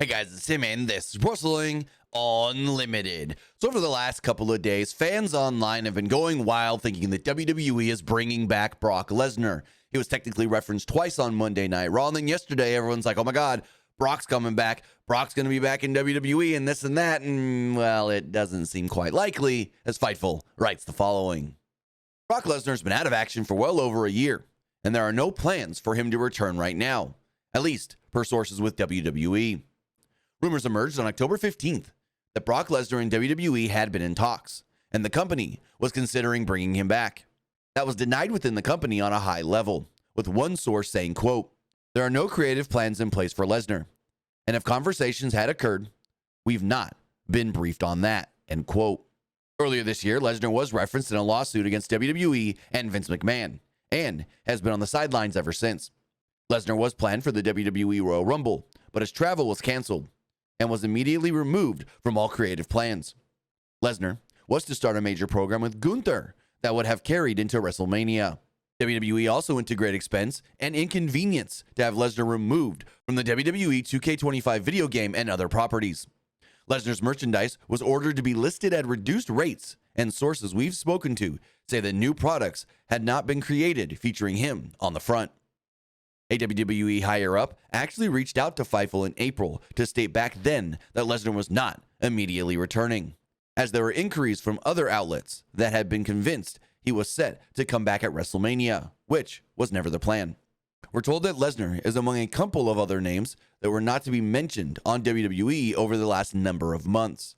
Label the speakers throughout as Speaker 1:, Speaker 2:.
Speaker 1: Hey guys, it's Tim and this is Wrestling Unlimited. So over the last couple of days, fans online have been going wild thinking that WWE is bringing back Brock Lesnar. He was technically referenced twice on Monday Night Raw, and then yesterday everyone's like, oh my god, Brock's coming back. Brock's going to be back in WWE and this and that. And well, it doesn't seem quite likely, as Fightful writes the following. Brock Lesnar's been out of action for well over a year, and there are no plans for him to return right now, at least per sources with WWE. Rumors emerged on October 15th that Brock Lesnar and WWE had been in talks, and the company was considering bringing him back. That was denied within the company on a high level, with one source saying, quote, "There are no creative plans in place for Lesnar, and if conversations had occurred, we've not been briefed on that," end quote. Earlier this year, Lesnar was referenced in a lawsuit against WWE and Vince McMahon, and has been on the sidelines ever since. Lesnar was planned for the WWE Royal Rumble, but his travel was canceled and was immediately removed from all creative plans. Lesnar was to start a major program with Gunther that would have carried into WrestleMania. WWE also went to great expense and inconvenience to have Lesnar removed from the WWE 2K25 video game and other properties. Lesnar's merchandise was ordered to be listed at reduced rates, and sources we've spoken to say that new products had not been created featuring him on the front. A WWE higher-up actually reached out to Fightful in April to state back then that Lesnar was not immediately returning, as there were inquiries from other outlets that had been convinced he was set to come back at WrestleMania, which was never the plan. We're told that Lesnar is among a couple of other names that were not to be mentioned on WWE over the last number of months.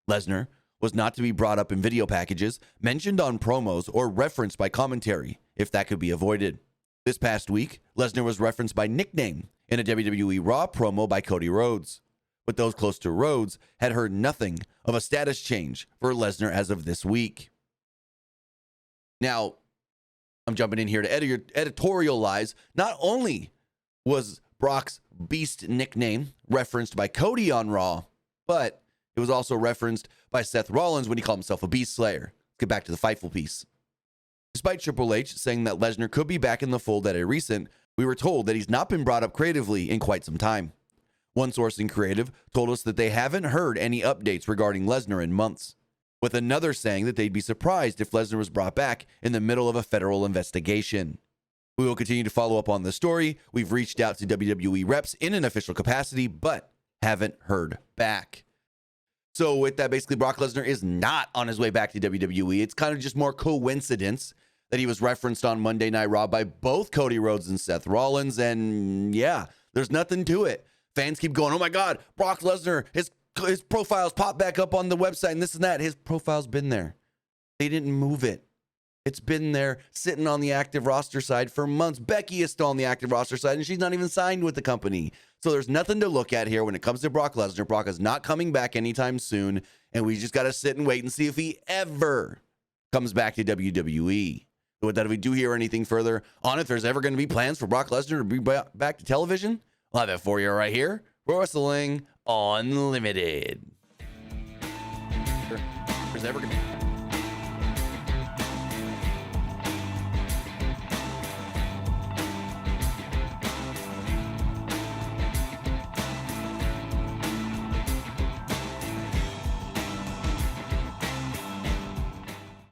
Speaker 1: Lesnar was not to be brought up in video packages, mentioned on promos, or referenced by commentary, if that could be avoided. This past week, Lesnar was referenced by nickname in a WWE Raw promo by Cody Rhodes, but those close to Rhodes had heard nothing of a status change for Lesnar as of this week. Now, I'm jumping in here to editorialize. Not only was Brock's Beast nickname referenced by Cody on Raw, but it was also referenced by Seth Rollins when he called himself a Beast Slayer. Let's get back to the Fightful piece. Despite Triple H saying that Lesnar could be back in the fold at a recent, we were told that he's not been brought up creatively in quite some time. One source in creative told us that they haven't heard any updates regarding Lesnar in months, with another saying that they'd be surprised if Lesnar was brought back in the middle of a federal investigation. We will continue to follow up on the story. We've reached out to WWE reps in an official capacity, but haven't heard back. So with that, basically, Brock Lesnar is not on his way back to WWE. It's kind of just more coincidence that he was referenced on Monday Night Raw by both Cody Rhodes and Seth Rollins. And yeah, there's nothing to it. Fans keep going, oh my God, Brock Lesnar, his profile's popped back up on the website and this and that. His profile's been there. They didn't move it. It's been there sitting on the active roster side for months. Becky is still on the active roster side, and she's not even signed with the company. So there's nothing to look at here when it comes to Brock Lesnar. Brock is not coming back anytime soon, and we just got to sit and wait and see if he ever comes back to WWE. But if we do hear anything further on if there's ever going to be plans for Brock Lesnar to be back to television, I'll have it for you right here. Wrestling Unlimited. There's ever going to be